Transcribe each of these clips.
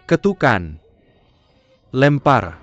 ketukan, lempar.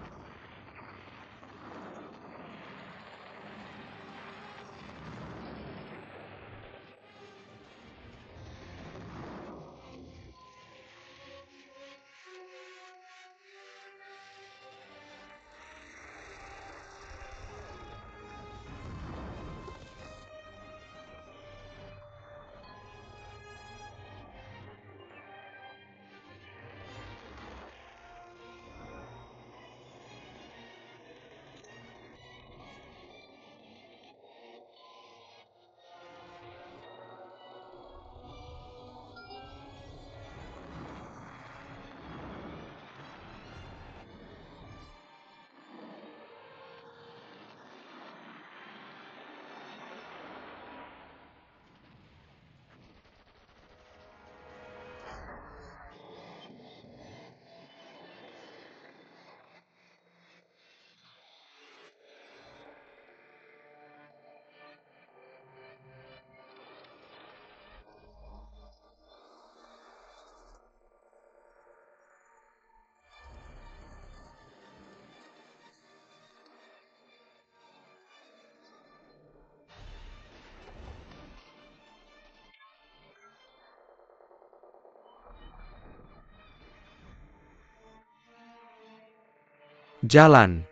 Jalan.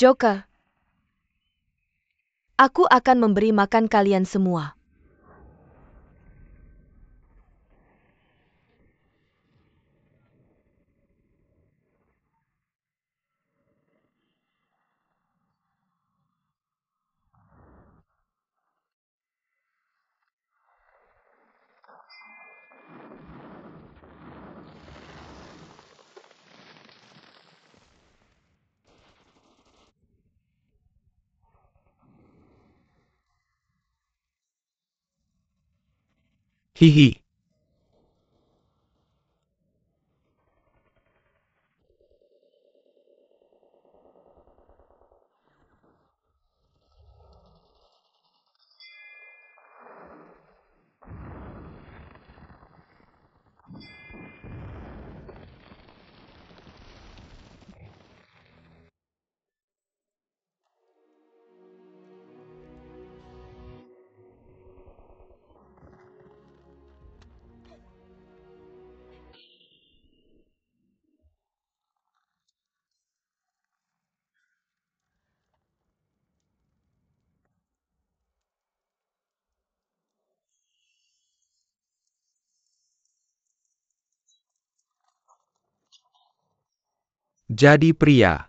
Joker, aku akan memberi makan kalian semua. Hihi. Jadi pria.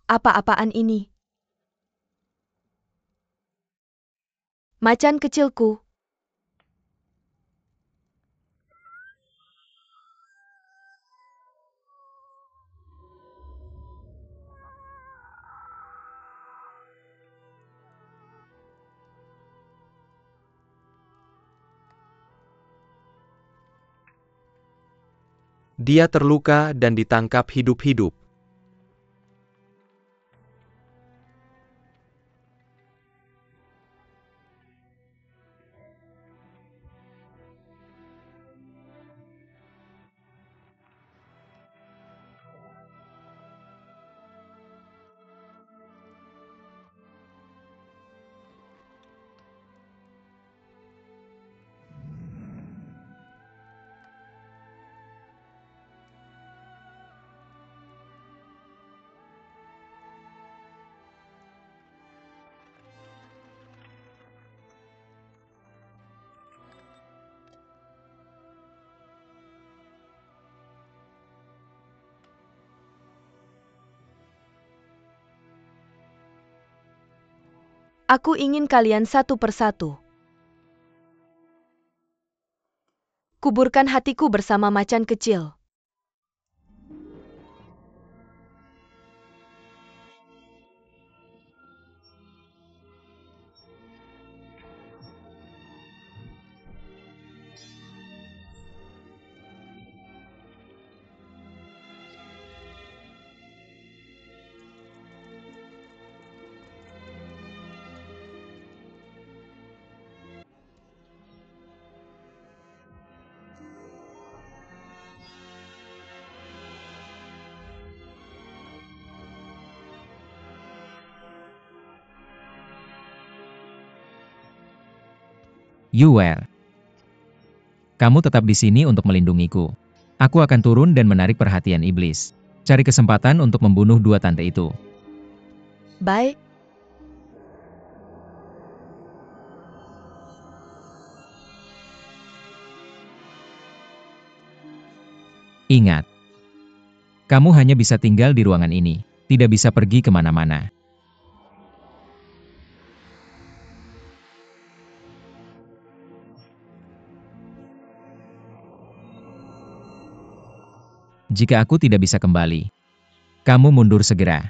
Apa-apaan ini? Macan kecilku. Dia terluka dan ditangkap hidup-hidup. Aku ingin kalian satu persatu. Kuburkan hatiku bersama macan kecil. Yuer, kamu tetap di sini untuk melindungiku. Aku akan turun dan menarik perhatian iblis. Cari kesempatan untuk membunuh dua tante itu. Baik. Ingat, kamu hanya bisa tinggal di ruangan ini, tidak bisa pergi kemana-mana. Jika aku tidak bisa kembali, kamu mundur segera.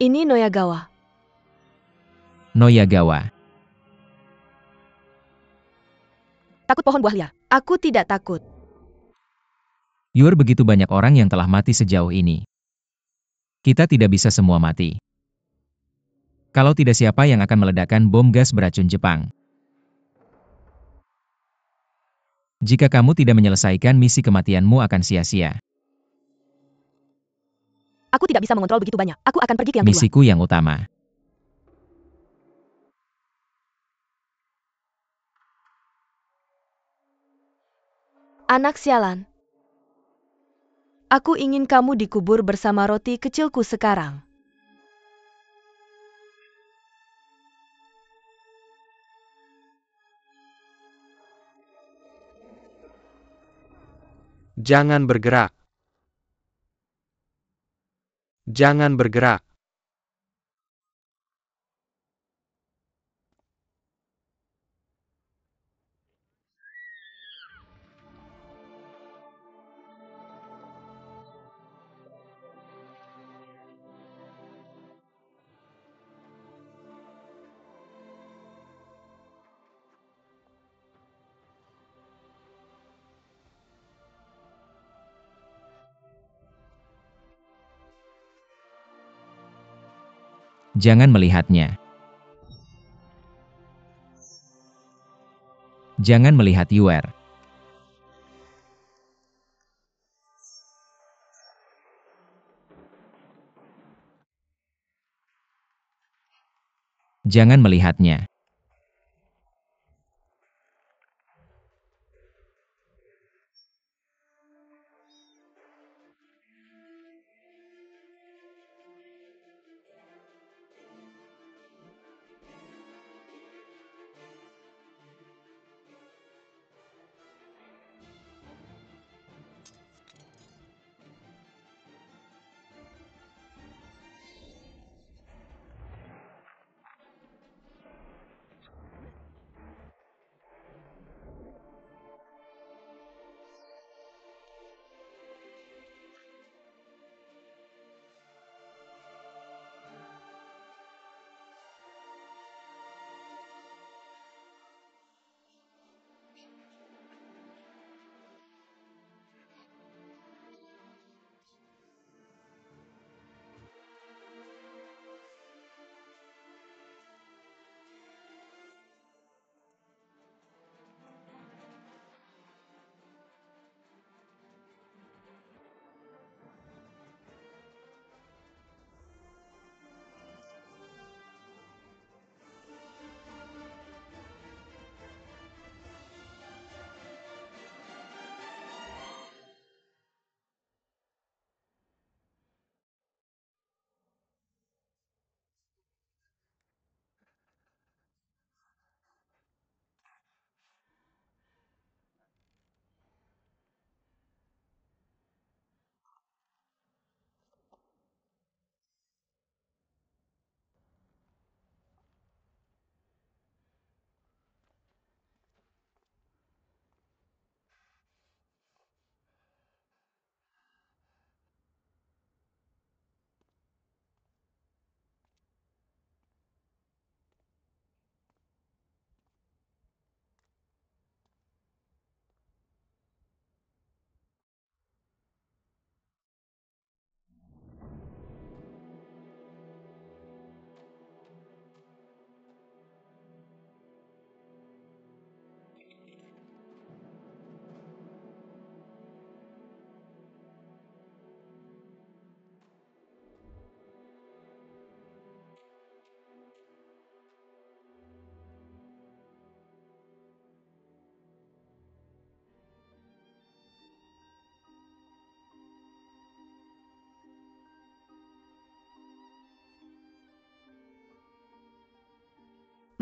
Ini Noyagawa. Noyagawa, Takut pohon buah liar. Aku tidak takut. Yuer, begitu banyak orang yang telah mati sejauh ini. Kita tidak bisa semua mati. Kalau tidak, siapa yang akan meledakkan bom gas beracun Jepang? Jika kamu tidak menyelesaikan misi, kematianmu akan sia-sia. Aku tidak bisa mengontrol begitu banyak. Aku akan pergi ke yang kedua. Misiku yang utama. Anak sialan. Aku ingin kamu dikubur bersama roti kecilku sekarang. Jangan bergerak. Jangan bergerak. Jangan melihatnya. Jangan melihat Yuer. Jangan melihatnya.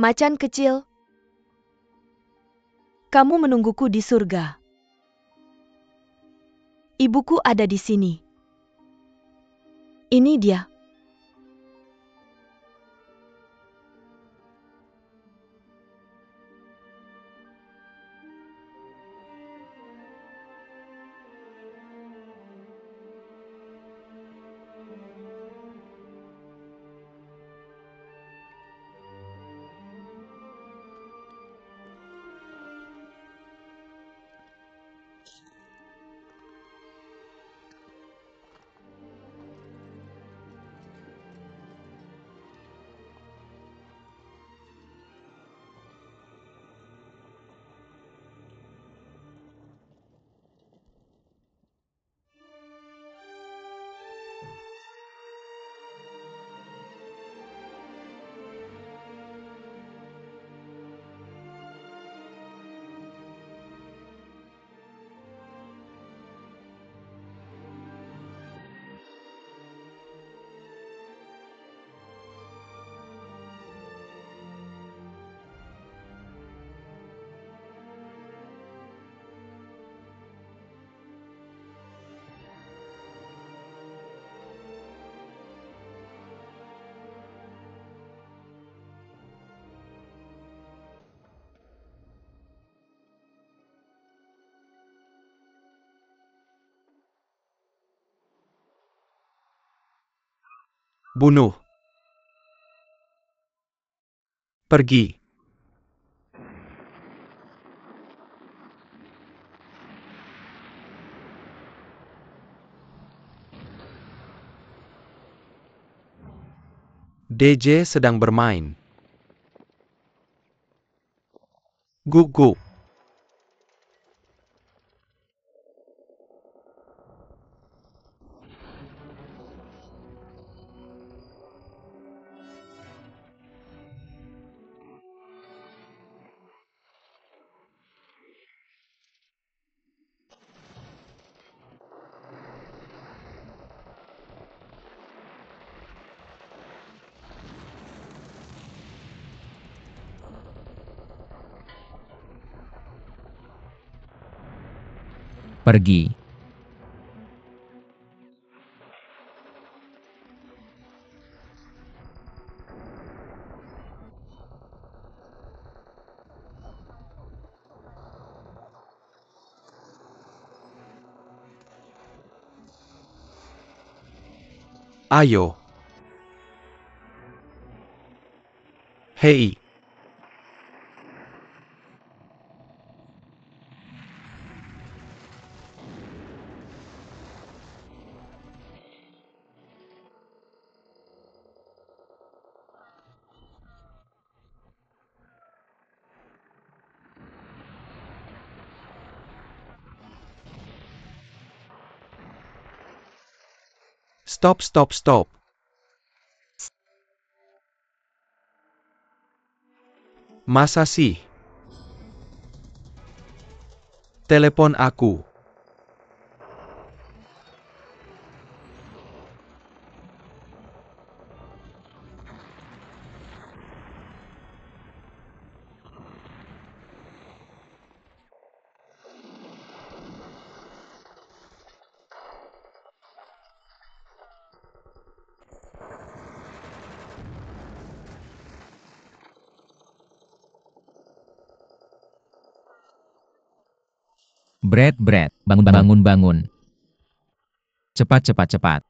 Macan kecil, kamu menungguku di surga. Ibuku ada di sini. Ini dia. Bunuh. Pergi. DJ sedang bermain. Guguk. Pergi. Ayo. Hei. Stop, stop, stop. Masa sih? Telepon aku. Brad, bangun, bangun, bangun. Cepat, cepat, cepat.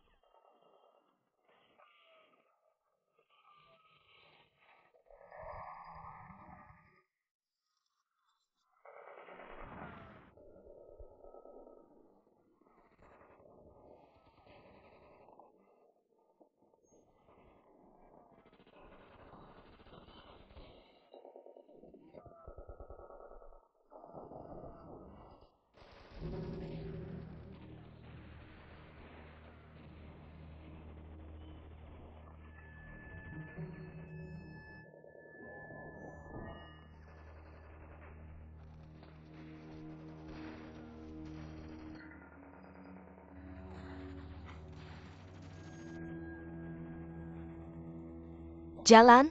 Jalan.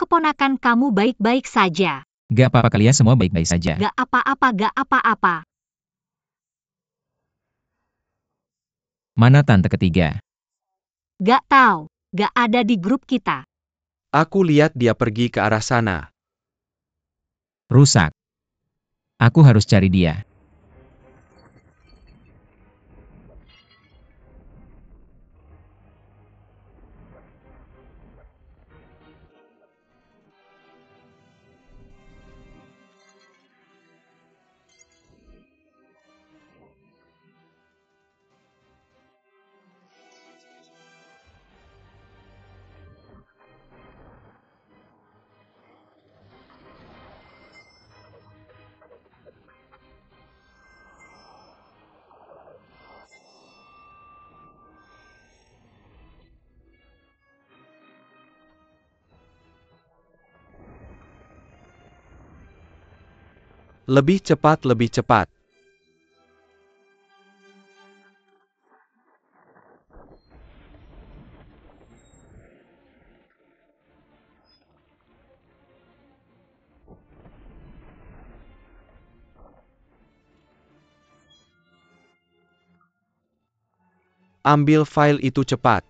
keponakan kamu baik-baik saja. Gak apa-apa, kalian semua baik-baik saja. Gak apa-apa, gak apa-apa. Mana tante ketiga? Gak tahu, gak ada di grup kita. Aku lihat dia pergi ke arah sana. Rusak. Aku harus cari dia. Lebih cepat, lebih cepat. Ambil file itu cepat.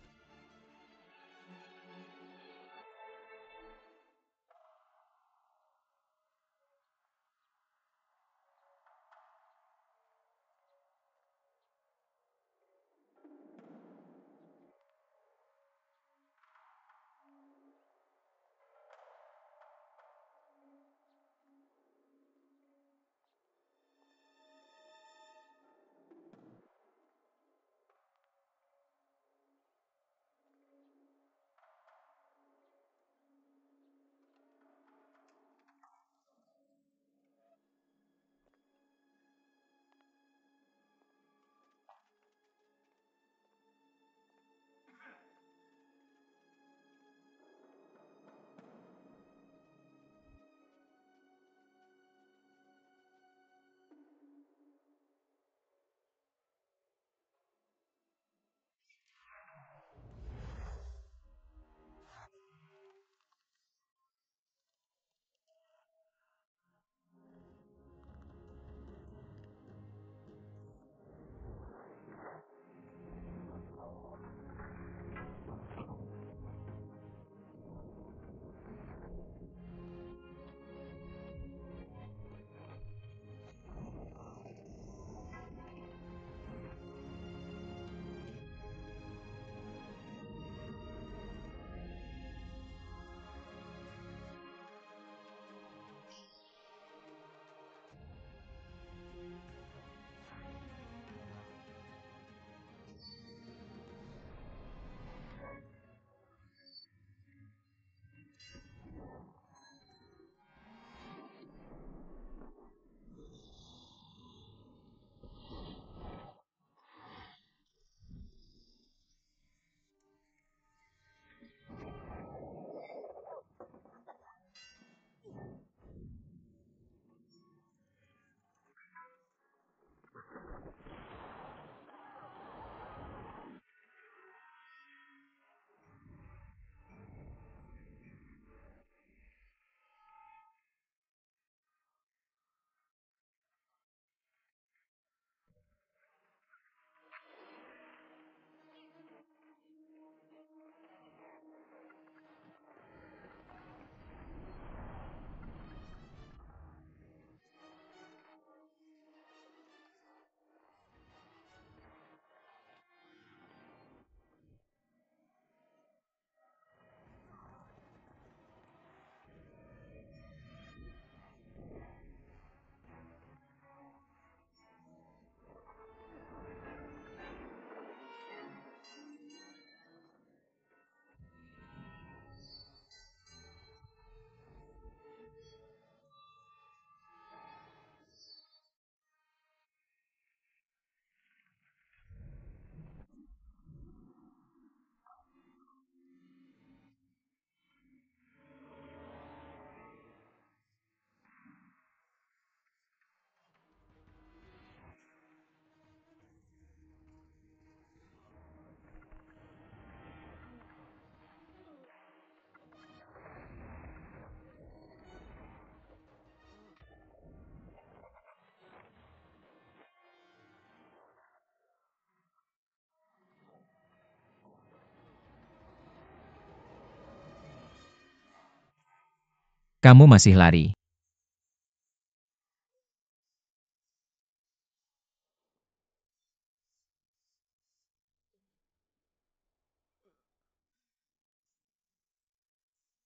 Kamu masih lari.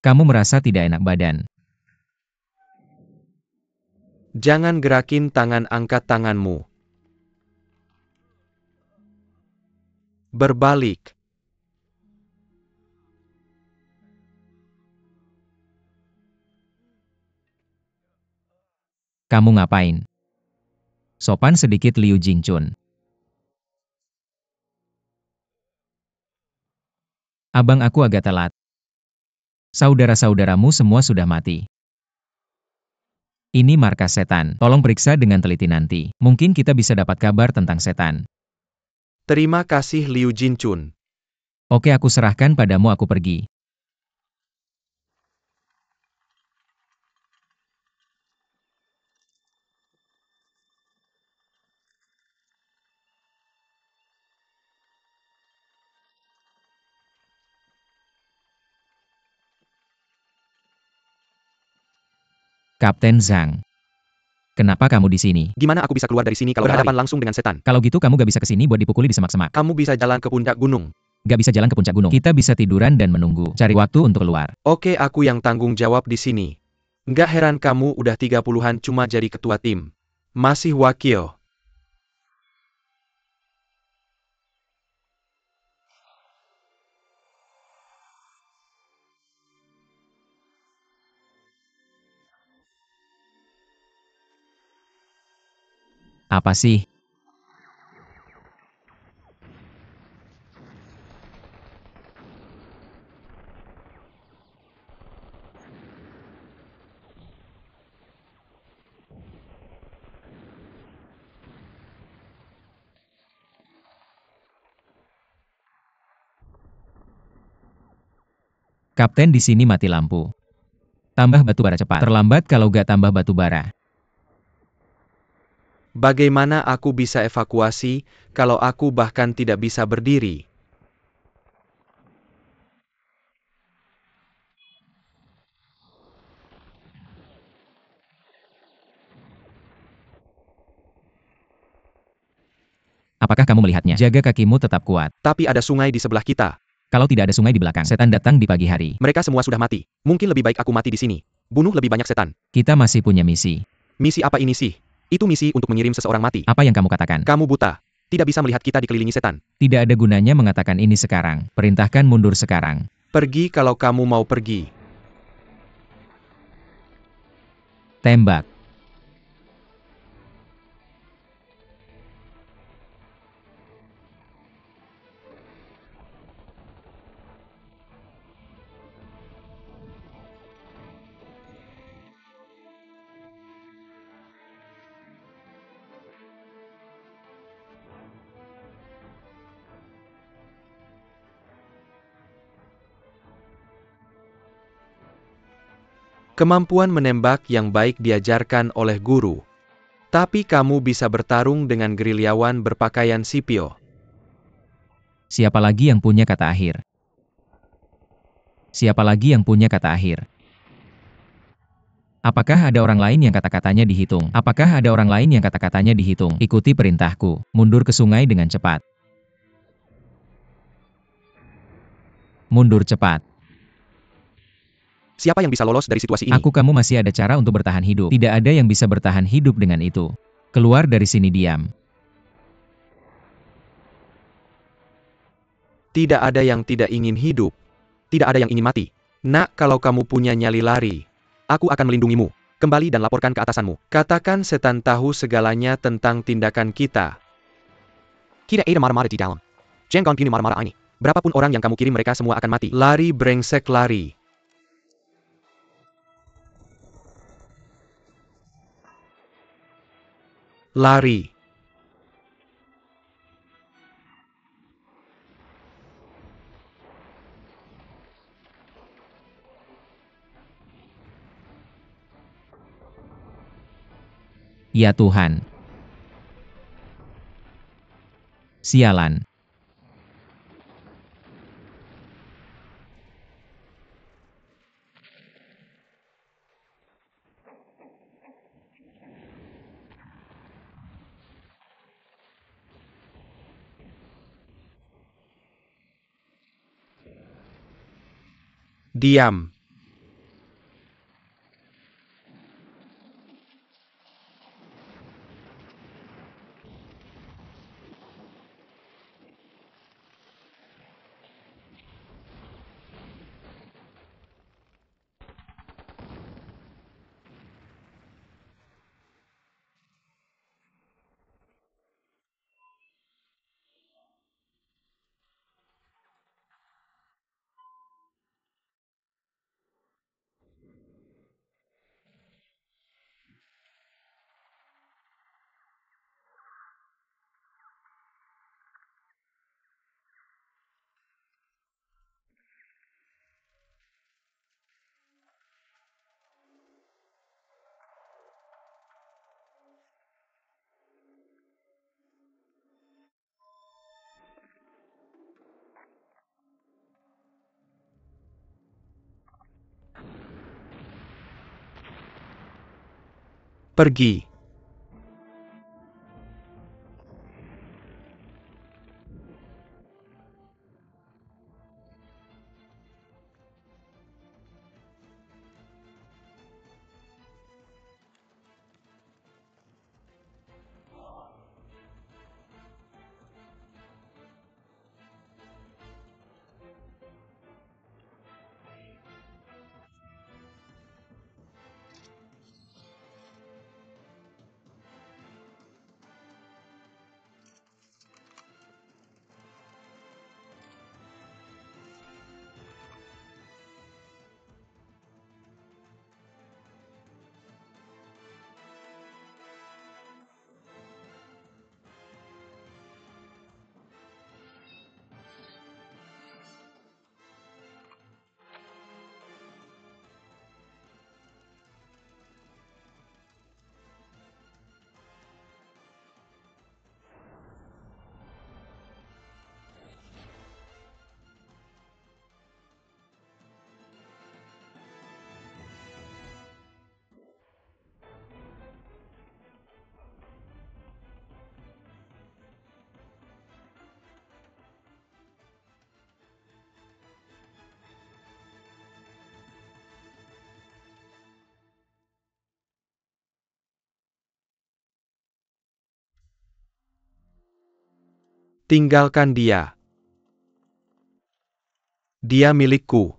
Kamu merasa tidak enak badan. Jangan gerakin tangan, angkat tanganmu. Berbalik. Kamu ngapain? Sopan sedikit Liu Jingchun. Abang, aku agak telat. Saudara-saudaramu semua sudah mati. Ini markas setan. Tolong periksa dengan teliti nanti. Mungkin kita bisa dapat kabar tentang setan. Terima kasih Liu Jinchun. Oke, aku serahkan padamu, aku pergi. Kapten Zhang. Kenapa kamu di sini? Gimana aku bisa keluar dari sini kalau berhadapan langsung dengan setan? Kalau gitu kamu gak bisa ke sini buat dipukuli di semak-semak. Kamu bisa jalan ke puncak gunung. Gak bisa jalan ke puncak gunung. Kita bisa tiduran dan menunggu. Cari waktu untuk keluar. Oke, aku yang tanggung jawab di sini. Nggak heran kamu udah 30-an cuma jadi ketua tim. Masih wakil. Apa sih? Kapten, di sini mati lampu. Tambah batu bara cepat. Terlambat kalau gak tambah batu bara. Bagaimana aku bisa evakuasi kalau aku bahkan tidak bisa berdiri? Apakah kamu melihatnya? Jaga kakimu tetap kuat. Tapi ada sungai di sebelah kita. Kalau tidak ada sungai di belakang, setan datang di pagi hari. Mereka semua sudah mati. Mungkin lebih baik aku mati di sini. Bunuh lebih banyak setan. Kita masih punya misi. Misi apa ini sih? Itu misi untuk mengirim seseorang mati. Apa yang kamu katakan? Kamu buta. Tidak bisa melihat kita dikelilingi setan. Tidak ada gunanya mengatakan ini sekarang. Perintahkan mundur sekarang. Pergi kalau kamu mau pergi. Tembak. Kemampuan menembak yang baik diajarkan oleh guru. Tapi kamu bisa bertarung dengan gerilyawan berpakaian sipil. Siapa lagi yang punya kata akhir? Siapa lagi yang punya kata akhir? Apakah ada orang lain yang kata-katanya dihitung? Apakah ada orang lain yang kata-katanya dihitung? Ikuti perintahku. Mundur ke sungai dengan cepat. Mundur cepat. Siapa yang bisa lolos dari situasi ini? Kamu masih ada cara untuk bertahan hidup. Tidak ada yang bisa bertahan hidup dengan itu. Keluar dari sini diam. Tidak ada yang tidak ingin hidup. Tidak ada yang ingin mati. Nak, kalau kamu punya nyali lari, aku akan melindungimu. Kembali dan laporkan ke atasanmu. Katakan setan tahu segalanya tentang tindakan kita. Kita ada marah-marah di dalam. Jangan gini marah-marah ini. Berapapun orang yang kamu kirim, mereka semua akan mati. Lari brengsek, lari. Lari. Ya Tuhan. Sialan. Diam. Pergi. Tinggalkan dia. Dia milikku.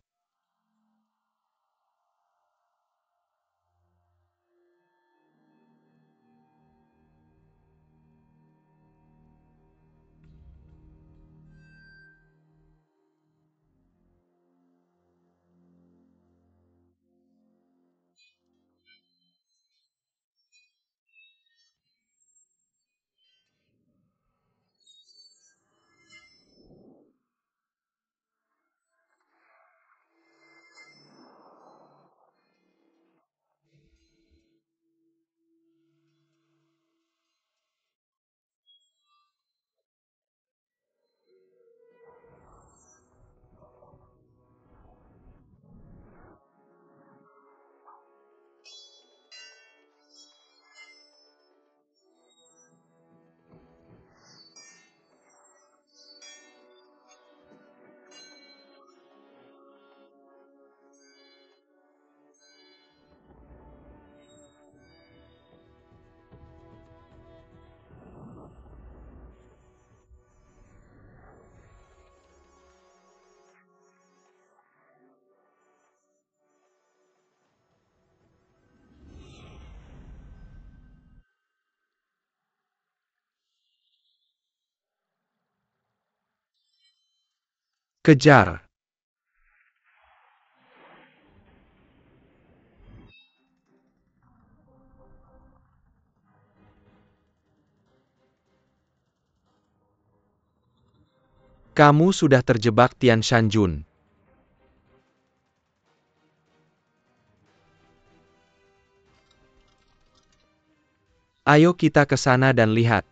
Kejar. Kamu sudah terjebak, Tian Shanjun. Ayo kita ke sana dan lihat.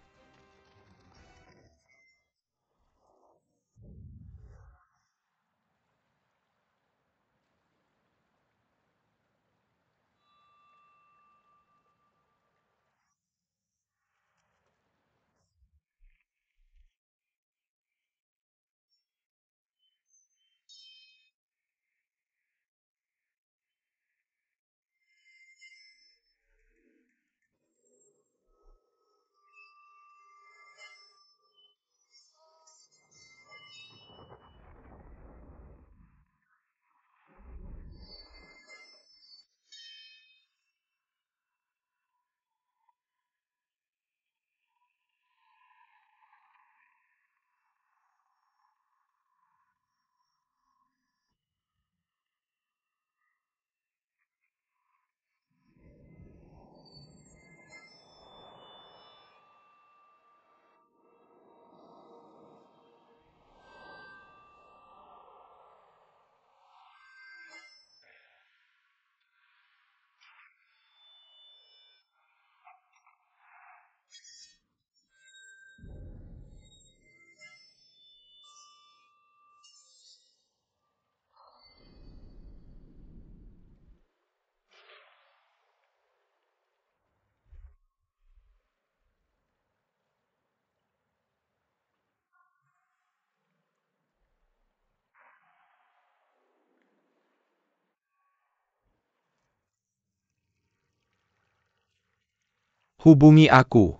Hubungi aku.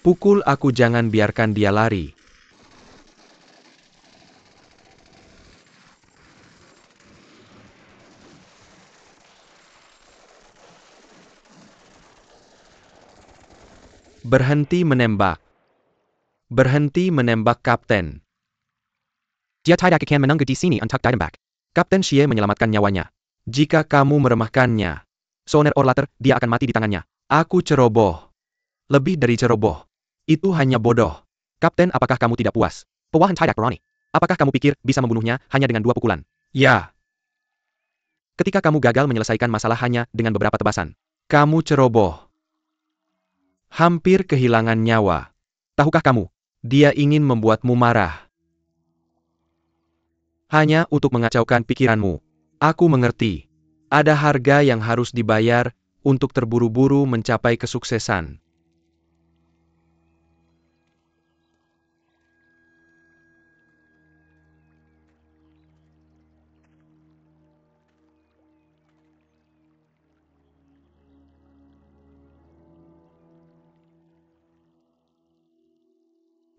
Pukul aku, jangan biarkan dia lari. Berhenti menembak. Berhenti menembak, Kapten. Dia tidak akan menunggu di sini untuk ditembak. Kapten Xie menyelamatkan nyawanya. Jika kamu meremehkannya, sooner or later, dia akan mati di tangannya. Aku ceroboh. Lebih dari ceroboh. Itu hanya bodoh. Kapten, apakah kamu tidak puas? Pewahan tidak berani. Apakah kamu pikir bisa membunuhnya hanya dengan 2 pukulan? Ya. Ketika kamu gagal menyelesaikan masalah hanya dengan beberapa tebasan. Kamu ceroboh. Hampir kehilangan nyawa. Tahukah kamu? Dia ingin membuatmu marah. Hanya untuk mengacaukan pikiranmu. Aku mengerti. Ada harga yang harus dibayar untuk terburu-buru mencapai kesuksesan.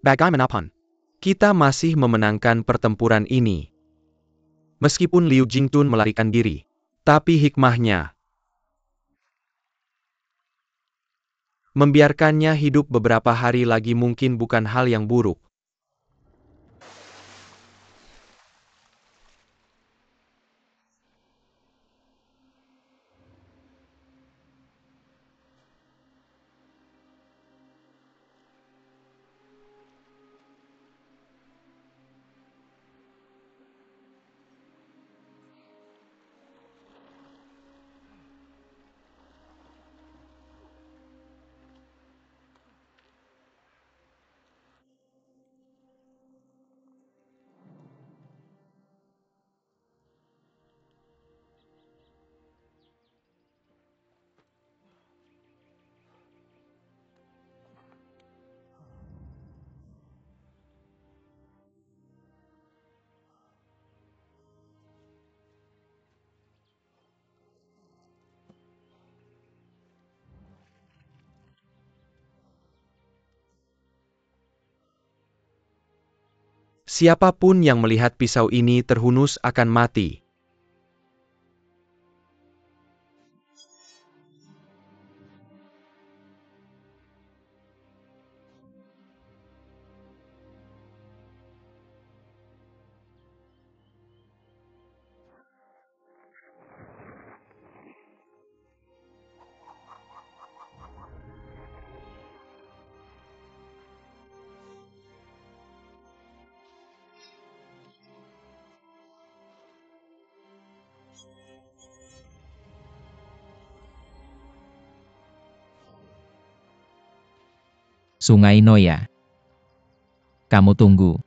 Bagaimanapun, kita masih memenangkan pertempuran ini. Meskipun Liu Jingtun melarikan diri, tapi hikmahnya membiarkannya hidup beberapa hari lagi mungkin bukan hal yang buruk. Siapapun yang melihat pisau ini terhunus akan mati. Sungai Noya. Kamu tunggu.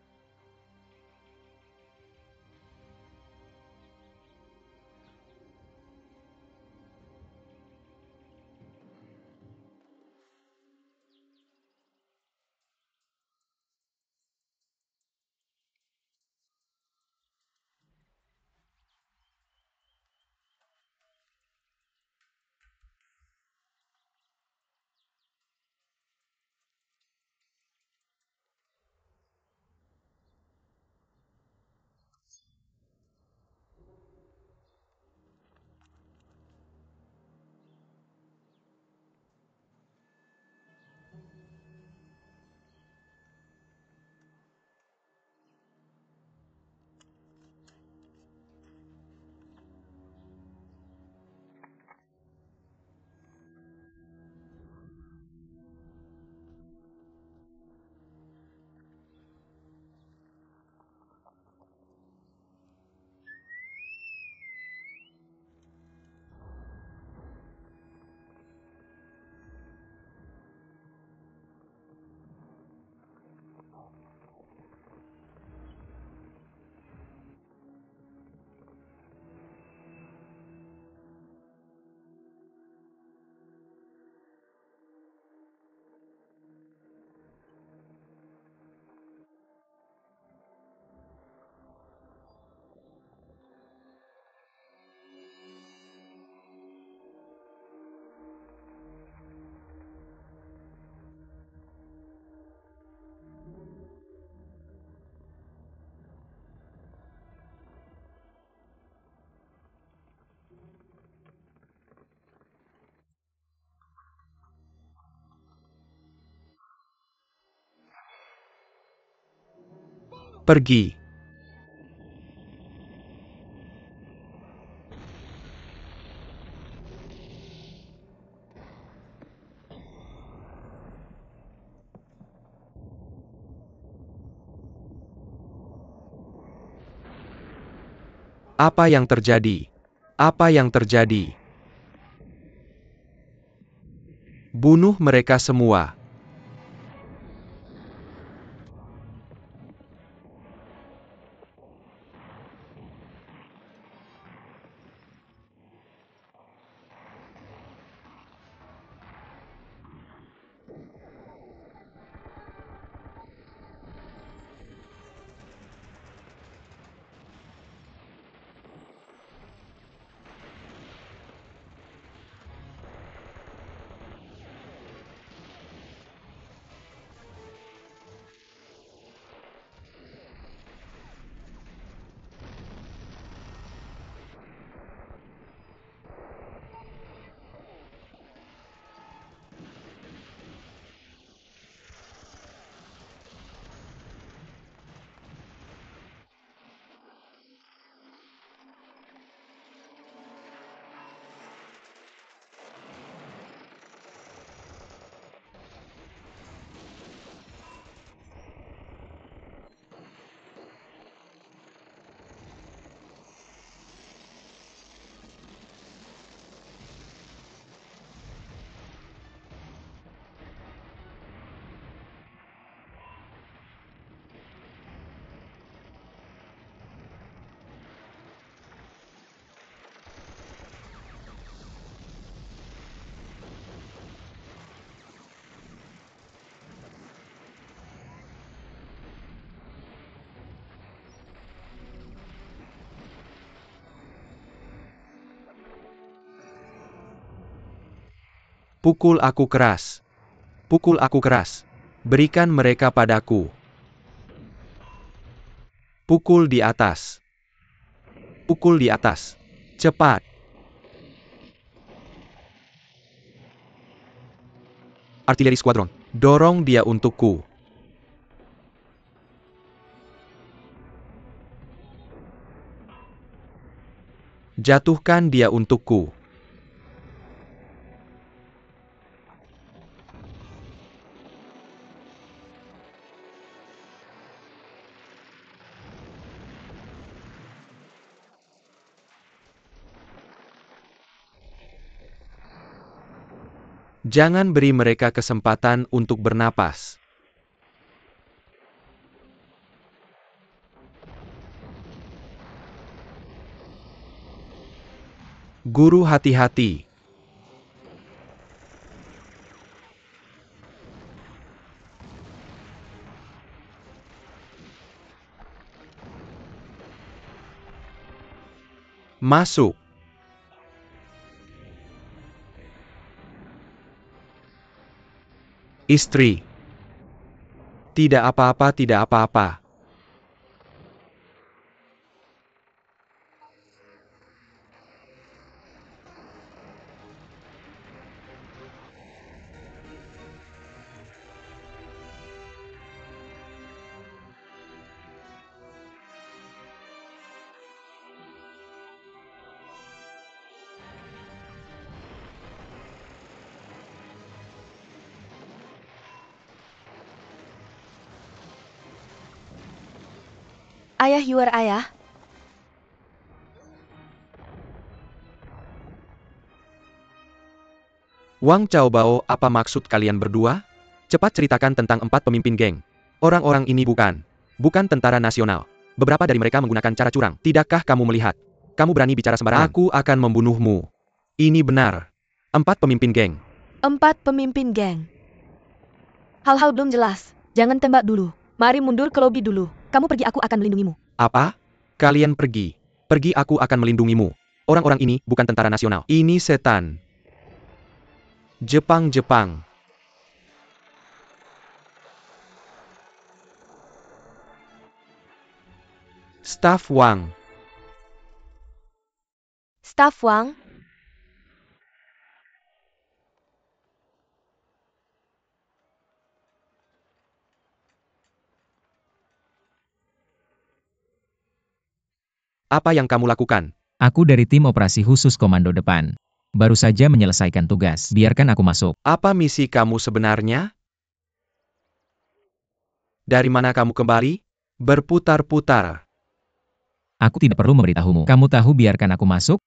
Pergi. Apa yang terjadi? Apa yang terjadi? Bunuh mereka semua. Pukul aku keras. Pukul aku keras. Berikan mereka padaku. Pukul di atas. Pukul di atas. Cepat. Artileri skuadron. Dorong dia untukku. Jatuhkan dia untukku. Jangan beri mereka kesempatan untuk bernapas. Guru, hati-hati. Masuk. Istri. Tidak apa-apa, tidak apa-apa. Ayah, Yuer ayah. Wang Chaobao, apa maksud kalian berdua? Cepat ceritakan tentang 4 pemimpin geng. Orang-orang ini bukan tentara nasional. Beberapa dari mereka menggunakan cara curang. Tidakkah kamu melihat? Kamu berani bicara sembarangan. Aku akan membunuhmu. Ini benar. 4 pemimpin geng. 4 pemimpin geng. Hal-hal belum jelas. Jangan tembak dulu. Mari mundur ke lobi dulu. Kamu pergi, aku akan melindungimu. Apa? Kalian pergi. Pergi, aku akan melindungimu. Orang-orang ini bukan tentara nasional. Ini setan. Jepang. Staf Wang. Staf Wang. Apa yang kamu lakukan? Aku dari tim operasi khusus Komando Depan. Baru saja menyelesaikan tugas. Biarkan aku masuk. Apa misi kamu sebenarnya? Dari mana kamu kembali? Berputar-putar. Aku tidak perlu memberitahumu. Kamu tahu biarkan aku masuk?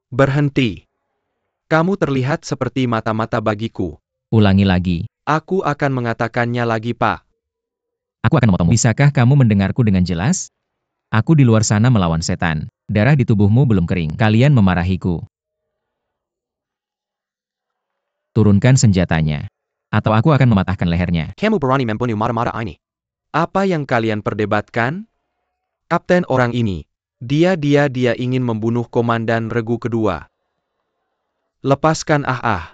Berhenti. Kamu terlihat seperti mata-mata bagiku. Ulangi lagi. Aku akan mengatakannya lagi, Pak. Aku akan memotongmu. Bisakah kamu mendengarku dengan jelas? Aku di luar sana melawan setan. Darah di tubuhmu belum kering. Kalian memarahiku. Turunkan senjatanya. Atau aku akan mematahkan lehernya. Kamu berani membunuh mata-mata ini. Apa yang kalian perdebatkan? Kapten orang ini. Dia ingin membunuh Komandan Regu kedua. Lepaskan ah.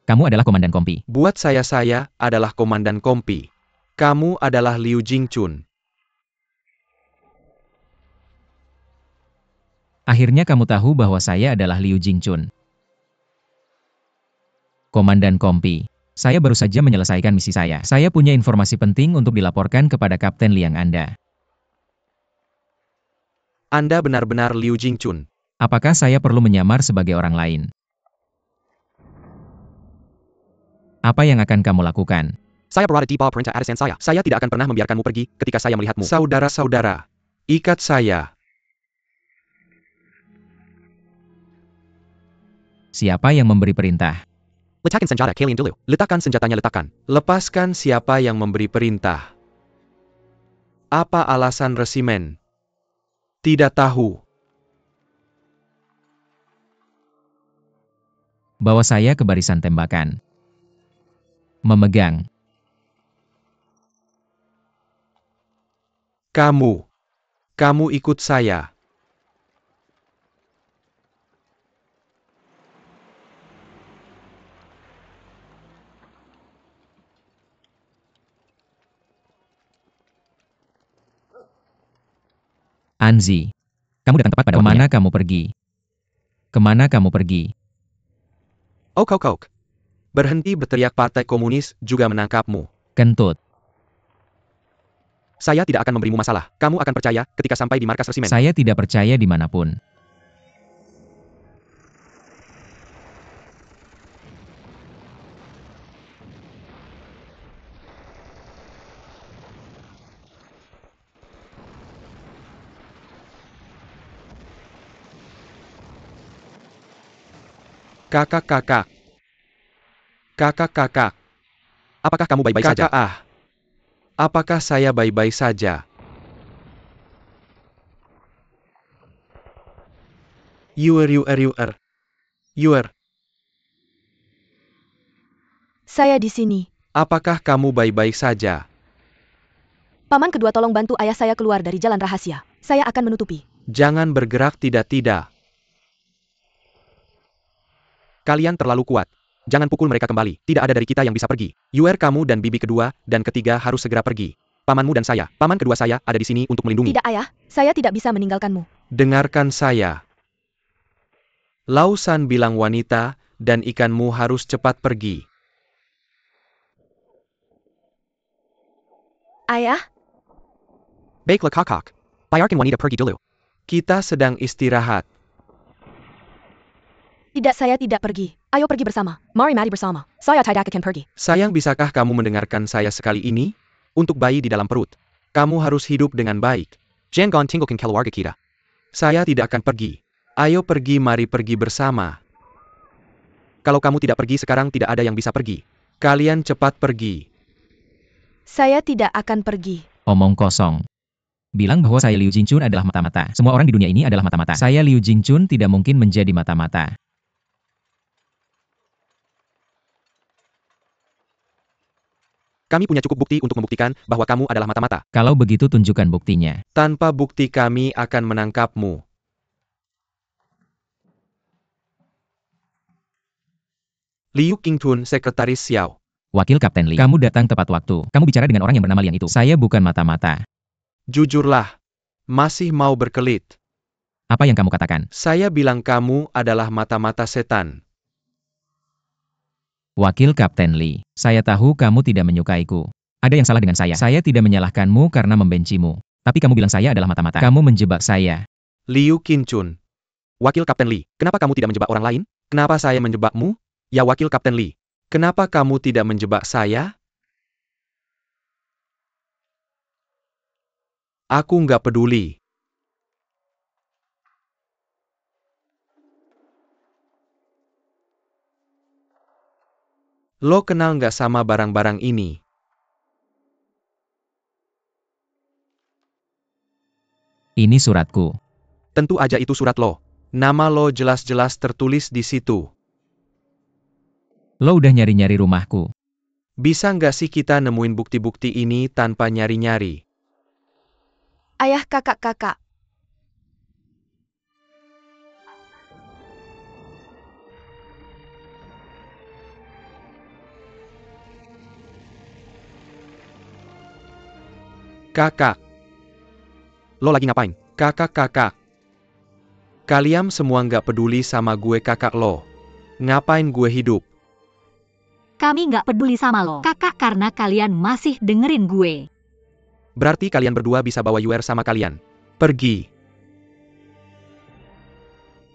Kamu adalah komandan kompi. Buat saya adalah Komandan Kompi. Kamu adalah Liu Jingchun. Akhirnya kamu tahu bahwa saya adalah Liu Jingchun. Komandan kompi. Saya baru saja menyelesaikan misi saya. Saya punya informasi penting untuk dilaporkan kepada Kapten Liang Anda. Anda benar-benar Liu Jingchun. Apakah saya perlu menyamar sebagai orang lain? Apa yang akan kamu lakukan? Saya berada di bawah perintah atasan saya. Saya tidak akan pernah membiarkanmu pergi ketika saya melihatmu. Saudara-saudara, ikat saya. Siapa yang memberi perintah? Letakkan senjata kalian dulu. Letakkan senjatanya, letakkan. Lepaskan siapa yang memberi perintah. Apa alasan resimen? Tidak tahu. Bawa saya ke barisan tembakan. Memegang. Kamu ikut saya. Anzi. Kamu datang tepat pada waktunya. Kemana kamu pergi? Kemana kamu pergi? Ok. Berhenti berteriak, Partai Komunis juga menangkapmu. Kentut. Saya tidak akan memberimu masalah. Kamu akan percaya ketika sampai di markas resimen. Saya tidak percaya dimanapun. Kakak. Apakah kamu baik-baik saja? Apakah saya baik-baik saja? Yuer. Saya di sini. Apakah kamu baik-baik saja? Paman kedua, tolong bantu ayah saya keluar dari jalan rahasia. Saya akan menutupi. Jangan bergerak, tidak. Kalian terlalu kuat. Jangan pukul mereka kembali. Tidak ada dari kita yang bisa pergi. Yuer, kamu dan bibi kedua dan ketiga harus segera pergi. Pamanmu dan saya, paman kedua saya ada di sini untuk melindungi. Tidak, ayah. Saya tidak bisa meninggalkanmu. Dengarkan saya. Lausan bilang wanita dan ikanmu harus cepat pergi. Ayah? Baiklah kakak. Biarkan wanita pergi dulu. Kita sedang istirahat. Tidak, saya tidak pergi. Ayo pergi bersama. Mari bersama. Saya tidak akan pergi. Sayang, bisakah kamu mendengarkan saya sekali ini? Untuk bayi di dalam perut. Kamu harus hidup dengan baik. Jangan tinggalkan keluarga kita. Saya tidak akan pergi. Ayo pergi, mari pergi bersama. Kalau kamu tidak pergi sekarang, tidak ada yang bisa pergi. Kalian cepat pergi. Saya tidak akan pergi. Omong kosong. Bilang bahwa saya Liu Jingchun adalah mata-mata. Semua orang di dunia ini adalah mata-mata. Saya Liu Jingchun tidak mungkin menjadi mata-mata. Kami punya cukup bukti untuk membuktikan bahwa kamu adalah mata-mata. Kalau begitu tunjukkan buktinya. Tanpa bukti kami akan menangkapmu. Liu Qingchun, Sekretaris Xiao. Wakil Kapten Li. Kamu datang tepat waktu. Kamu bicara dengan orang yang bernama Lian itu. Saya bukan mata-mata. Jujurlah. Masih mau berkelit. Apa yang kamu katakan? Saya bilang kamu adalah mata-mata setan. Wakil Kapten Lee, saya tahu kamu tidak menyukaiku. Ada yang salah dengan saya. Saya tidak menyalahkanmu karena membencimu. Tapi kamu bilang saya adalah mata-mata. Kamu menjebak saya. Liu Qinchun. Wakil Kapten Lee, kenapa kamu tidak menjebak orang lain? Kenapa saya menjebakmu? Ya Wakil Kapten Lee, kenapa kamu tidak menjebak saya? Aku nggak peduli. Lo kenal nggak sama barang-barang ini? Ini suratku. Tentu aja itu surat lo. Nama lo jelas-jelas tertulis di situ. Lo udah nyari-nyari rumahku. Bisa nggak sih kita nemuin bukti-bukti ini tanpa nyari-nyari? Ayah kakak-kakak. Kakak. Lo lagi ngapain? Kakak-kakak. Kalian semua nggak peduli sama gue kakak lo. Ngapain gue hidup? Kami nggak peduli sama lo, kakak, karena kalian masih dengerin gue. Berarti kalian berdua bisa bawa Yuer sama kalian. Pergi.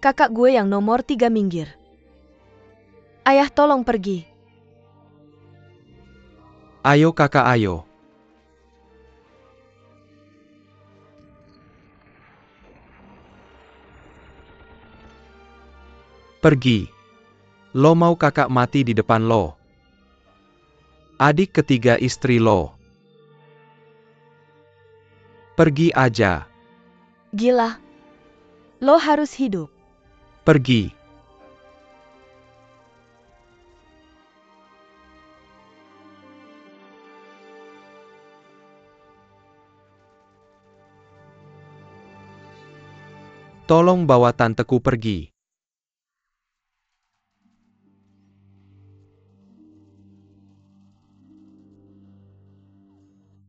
Kakak gue yang nomor 3 minggir. Ayah tolong pergi. Ayo kakak ayo. Pergi. Lo mau kakak mati di depan lo? Adik ketiga istri lo. Pergi aja. Gila. Lo harus hidup. Pergi. Tolong bawa tanteku pergi.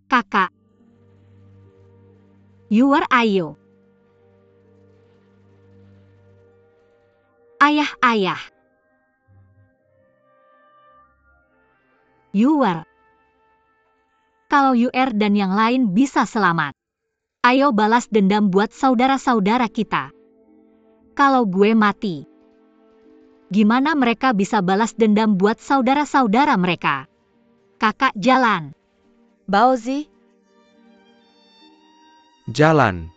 Kakak. Yuer ayo. Ayah. Yuer. Kalau Yuer dan yang lain bisa selamat, ayo balas dendam buat saudara-saudara kita. Kalau gue mati, gimana mereka bisa balas dendam buat saudara-saudara mereka? Kakak jalan. Baozi, Jalan.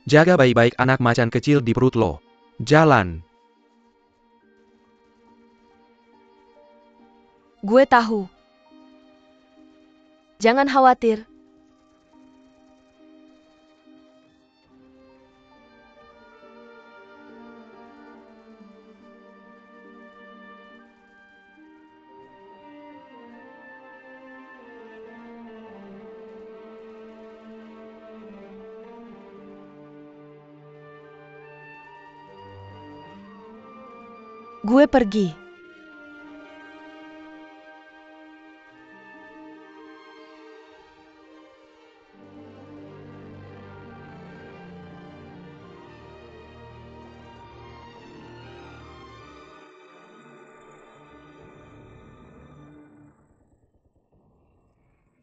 Jaga baik-baik anak macan kecil di perut lo. Jalan. gue tahu. Jangan khawatir. Gue pergi.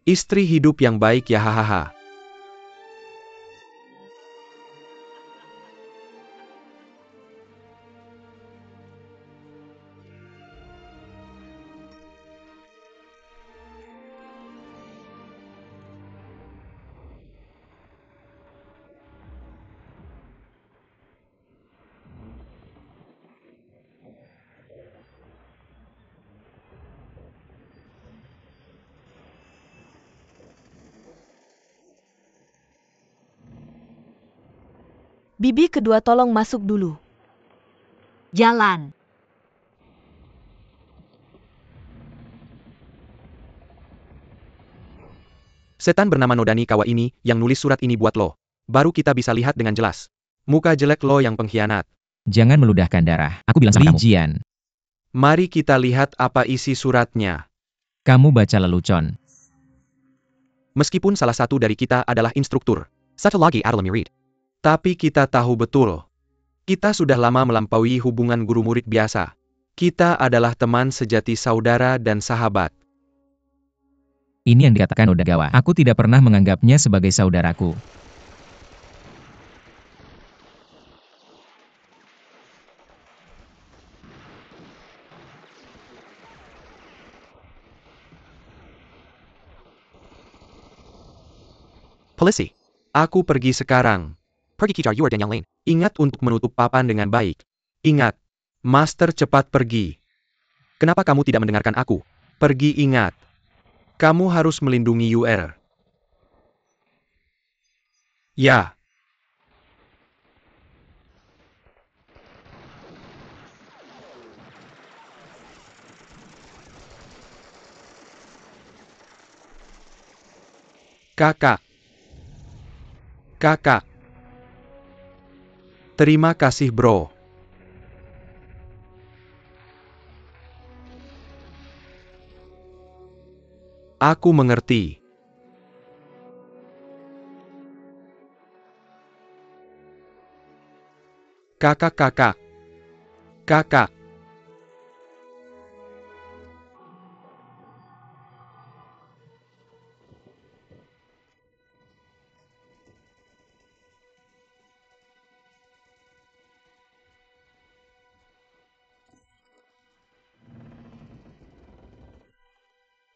Istri hidup yang baik ya hahaha. Bibi kedua tolong masuk dulu. Jalan. Setan bernama Nodani Kawa ini yang nulis surat ini buat lo. Baru kita bisa lihat dengan jelas. Muka jelek lo yang pengkhianat. Jangan meludahkan darah. Aku bilang sama kamu. Jian, Mari kita lihat apa isi suratnya. kamu baca lelucon. Meskipun salah satu dari kita adalah instruktur. Satu lagi adalah murid. Tapi kita tahu betul. Kita sudah lama melampaui hubungan guru-murid biasa. Kita adalah teman sejati, saudara dan sahabat. Ini yang dikatakan Odagawa. Aku tidak pernah menganggapnya sebagai saudaraku. Polisi. Aku pergi sekarang. Pergi kejar Yor dan yang lain. Ingat untuk menutup papan dengan baik. Ingat. Master, cepat pergi. Kenapa kamu tidak mendengarkan aku? Pergi, ingat. Kamu harus melindungi Yor. Ya. Kakak. Kakak. Terima kasih, bro. Aku mengerti. Kakak. Kakak.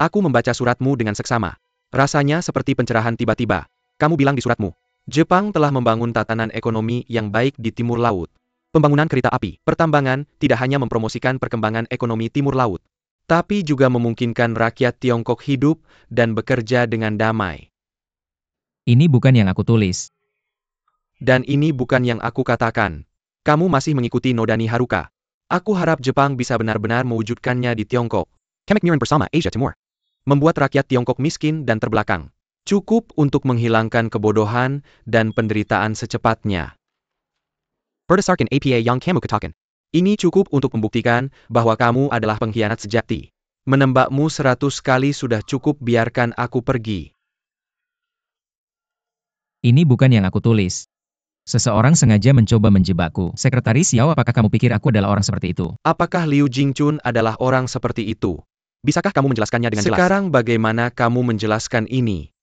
Aku membaca suratmu dengan seksama. Rasanya seperti pencerahan tiba-tiba. Kamu bilang di suratmu, Jepang telah membangun tatanan ekonomi yang baik di Timur Laut. Pembangunan kereta api, pertambangan, tidak hanya mempromosikan perkembangan ekonomi Timur Laut, tapi juga memungkinkan rakyat Tiongkok hidup dan bekerja dengan damai. Ini bukan yang aku tulis. Dan ini bukan yang aku katakan. Kamu masih mengikuti Nodani Haruka. Aku harap Jepang bisa benar-benar mewujudkannya di Tiongkok. Kemakmuran bersama Asia Timur. Membuat rakyat Tiongkok miskin dan terbelakang. Cukup untuk menghilangkan kebodohan dan penderitaan secepatnya. Berdasarkan APA yang kamu katakan. Ini cukup untuk membuktikan bahwa kamu adalah pengkhianat sejati. Menembakmu 100 kali sudah cukup, biarkan aku pergi. Ini bukan yang aku tulis. Seseorang sengaja mencoba menjebakku. Sekretaris Xiao, apakah kamu pikir aku adalah orang seperti itu? Apakah Liu Jingchun adalah orang seperti itu? Bisakah kamu menjelaskannya dengan jelas? Sekarang bagaimana kamu menjelaskan ini?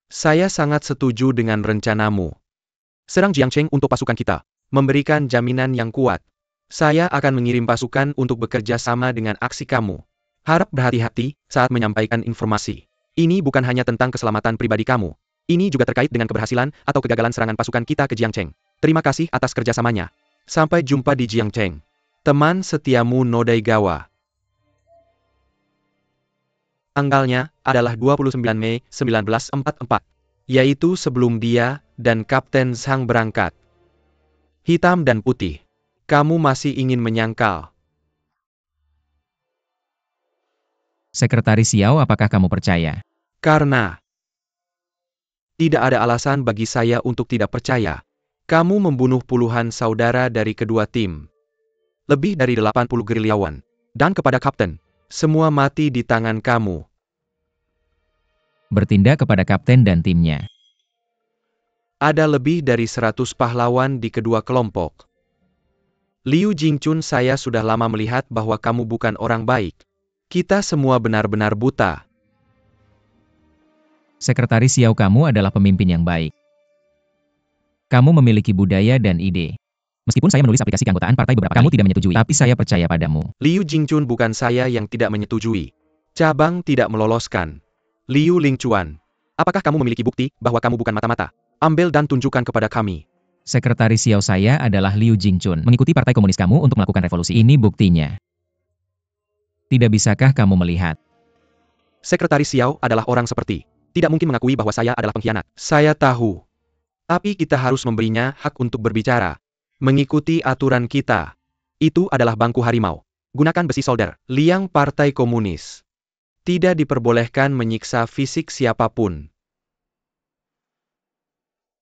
Saya sangat setuju dengan rencanamu. Serang Jiangcheng untuk pasukan kita. Memberikan jaminan yang kuat. Saya akan mengirim pasukan untuk bekerja sama dengan aksi kamu. Harap berhati-hati saat menyampaikan informasi. Ini bukan hanya tentang keselamatan pribadi kamu. Ini juga terkait dengan keberhasilan atau kegagalan serangan pasukan kita ke Jiangcheng. Terima kasih atas kerjasamanya. Sampai jumpa di Jiangcheng. Teman setiamu Nodaigawa. Tanggalnya adalah 29 Mei 1944. Yaitu sebelum dia dan Kapten Zhang berangkat. Hitam dan putih. Kamu masih ingin menyangkal. Sekretaris Xiao, apakah kamu percaya? Karena tidak ada alasan bagi saya untuk tidak percaya. Kamu membunuh puluhan saudara dari kedua tim. Lebih dari 80 gerilyawan. Dan kepada Kapten, semua mati di tangan kamu. Bertindak kepada Kapten dan timnya. Ada lebih dari 100 pahlawan di kedua kelompok. Liu Jingchun, saya sudah lama melihat bahwa kamu bukan orang baik. Kita semua benar-benar buta. Sekretaris Xiao, kamu adalah pemimpin yang baik. Kamu memiliki budaya dan ide. Meskipun saya menulis aplikasi keanggotaan partai beberapa kali, kamu tidak menyetujui, tapi saya percaya padamu. Liu Jingchun, bukan saya yang tidak menyetujui. Cabang tidak meloloskan. Liu Lingchuan, apakah kamu memiliki bukti bahwa kamu bukan mata-mata? Ambil dan tunjukkan kepada kami. Sekretaris Xiao, saya adalah Liu Jingchun, mengikuti partai komunis kamu untuk melakukan revolusi. Ini buktinya. Tidak bisakah kamu melihat? Sekretaris Xiao adalah orang seperti. Tidak mungkin mengakui bahwa saya adalah pengkhianat. Saya tahu. Tapi kita harus memberinya hak untuk berbicara. Mengikuti aturan kita. Itu adalah bangku harimau. Gunakan besi solder. Liang Partai Komunis. Tidak diperbolehkan menyiksa fisik siapapun.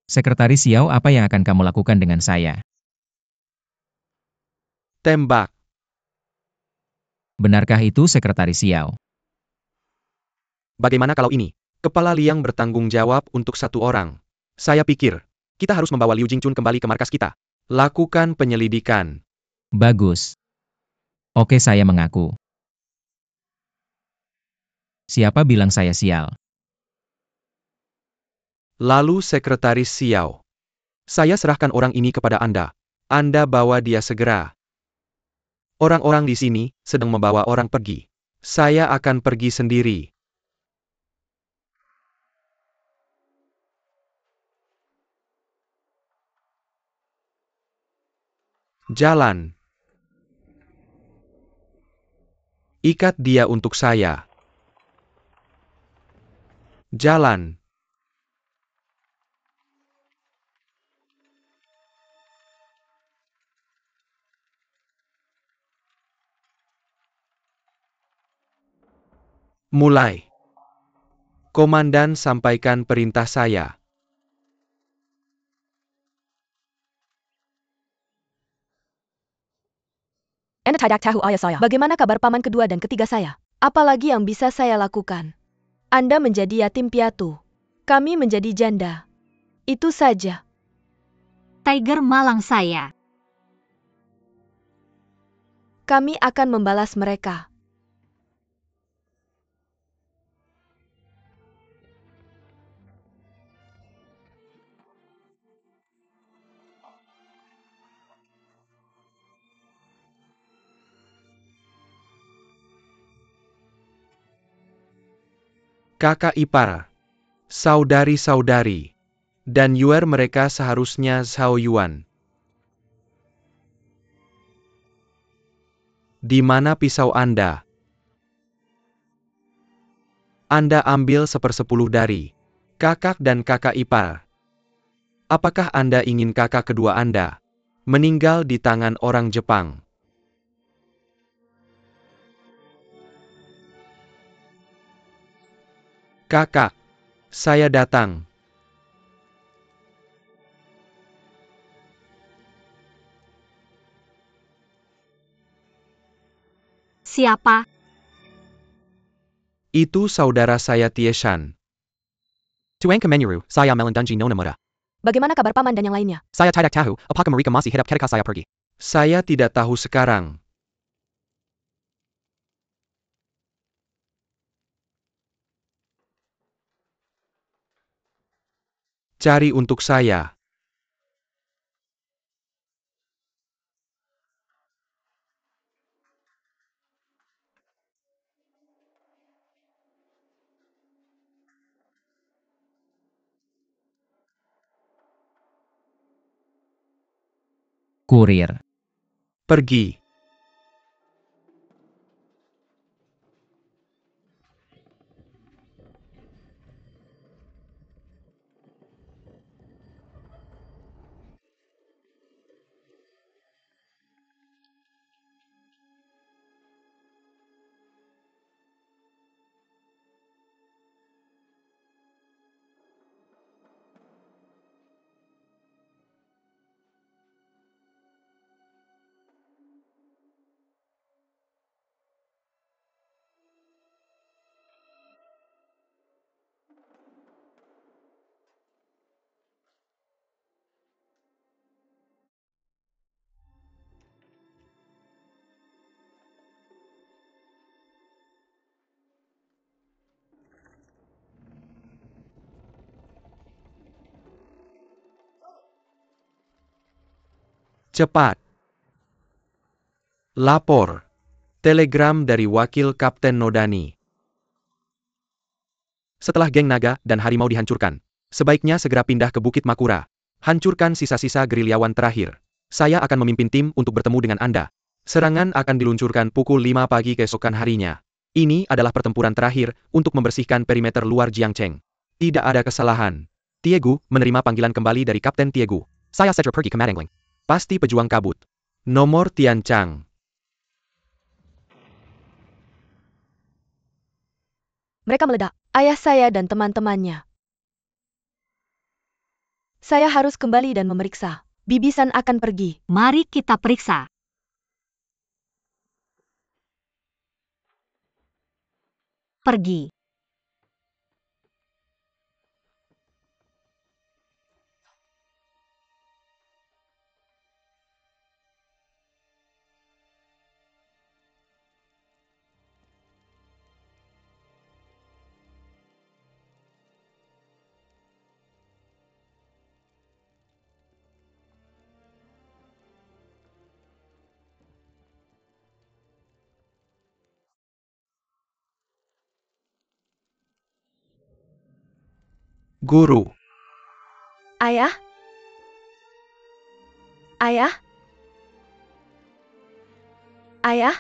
Sekretaris Xiao, apa yang akan kamu lakukan dengan saya? Tembak. Benarkah itu, Sekretaris Xiao? Bagaimana kalau ini? Kepala Liang bertanggung jawab untuk satu orang. Saya pikir, Kita harus membawa Liu Jingchun kembali ke markas kita. Lakukan penyelidikan. Bagus. Oke, saya mengaku. Siapa bilang saya sial? Lalu Sekretaris Xiao. Saya serahkan orang ini kepada Anda. Anda bawa dia segera. Orang-orang di sini sedang membawa orang pergi. Saya akan pergi sendiri. Jalan. Ikat dia untuk saya. Jalan. Mulai. Komandan sampaikan perintah saya. Anda tidak tahu ayah saya. Bagaimana kabar paman kedua dan ketiga saya? Apalagi yang bisa saya lakukan? Anda menjadi yatim piatu. Kami menjadi janda. Itu saja. Tiger malang saya. Kami akan membalas mereka. Kakak ipar. Saudari-saudari. Dan yuer mereka seharusnya Zhao Yuan. Di mana pisau Anda? Anda ambil 1/10 dari kakak dan kakak ipar. Apakah Anda ingin kakak kedua Anda meninggal di tangan orang Jepang? Kakak, saya datang. Siapa? Itu saudara saya Tieshan. Tuang Kemenyeru, saya Melendunji Nona Muda. Bagaimana kabar paman dan yang lainnya? Saya tidak tahu, apakah mereka masih hidup ketika saya pergi. Saya tidak tahu sekarang. Cari untuk saya. Kurir. Pergi. Cepat. Lapor. Telegram dari Wakil Kapten Nodani. Setelah geng naga dan harimau dihancurkan, sebaiknya segera pindah ke Bukit Makura. Hancurkan sisa-sisa gerilyawan terakhir. Saya akan memimpin tim untuk bertemu dengan Anda. Serangan akan diluncurkan pukul 5 pagi keesokan harinya. Ini adalah pertempuran terakhir untuk membersihkan perimeter luar Jiangcheng. Tidak ada kesalahan. Tiegu menerima panggilan kembali dari Kapten Tiegu. Saya segera pergi ke Madangling. Pasti pejuang kabut. Nomor Tian Chang. Mereka meledak. Ayah saya dan teman-temannya. Saya harus kembali dan memeriksa. Bibisan akan pergi. Mari kita periksa. Pergi. Guru, Ayah? Ayah? Ayah?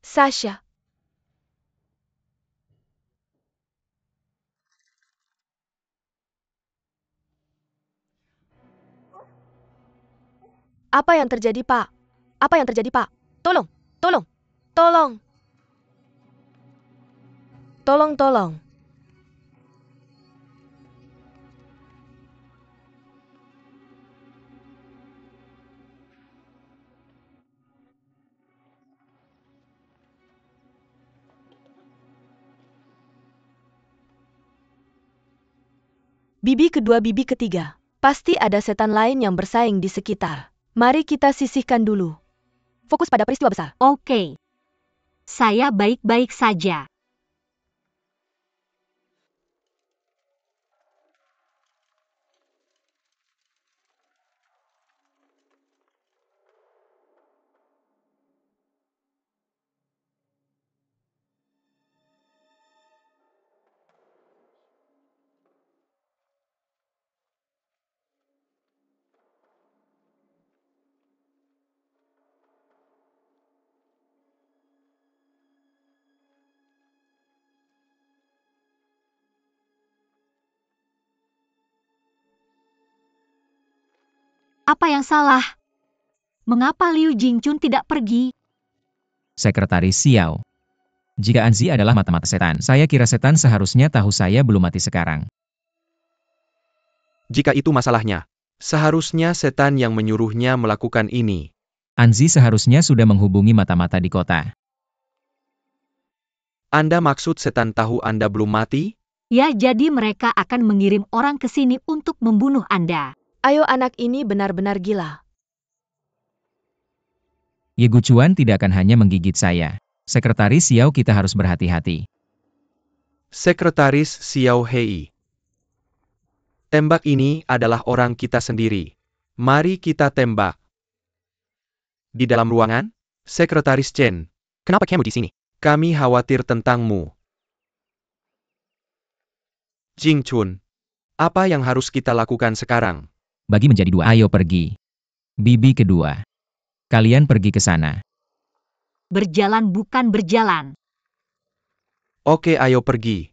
Sasha. Apa yang terjadi, Pak? Apa yang terjadi, Pak? Tolong, tolong, tolong. Tolong, tolong. Bibi kedua, bibi ketiga. Pasti ada setan lain yang bersaing di sekitar. Mari kita sisihkan dulu. Fokus pada peristiwa besar. Oke. Saya baik-baik saja. Apa yang salah? Mengapa Liu Jingchun tidak pergi? Sekretaris Xiao. Jika Anzi adalah mata-mata setan, saya kira setan seharusnya tahu saya belum mati sekarang. Jika itu masalahnya, seharusnya setan yang menyuruhnya melakukan ini. Anzi seharusnya sudah menghubungi mata-mata di kota. Anda maksud setan tahu Anda belum mati? Ya, jadi mereka akan mengirim orang ke sini untuk membunuh Anda. Ayo, anak ini benar-benar gila. Ye Guchuan tidak akan hanya menggigit saya. Sekretaris Xiao, kita harus berhati-hati. Sekretaris Xiao Hei. Tembak ini adalah orang kita sendiri. Mari kita tembak. Di dalam ruangan, Sekretaris Chen. Kenapa kamu di sini? Kami khawatir tentangmu. Jingchun. Apa yang harus kita lakukan sekarang? Bagi menjadi dua, ayo pergi. Bibi kedua. Kalian pergi ke sana. Berjalan bukan berjalan. Oke, ayo pergi.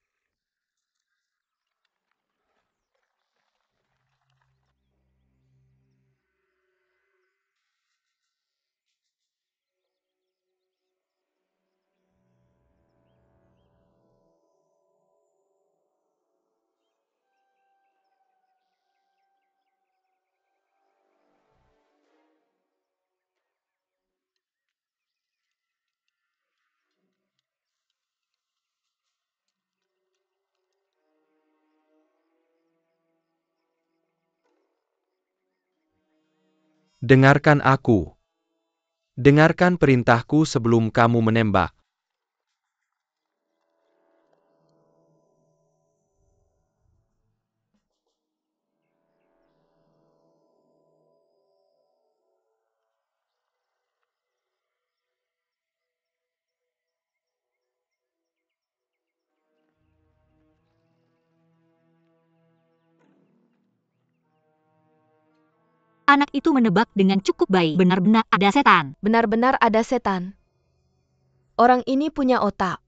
Dengarkan aku. Dengarkan perintahku sebelum kamu menembak. Anak itu menebak dengan cukup baik. Benar-benar ada setan. Benar-benar ada setan. Orang ini punya otak.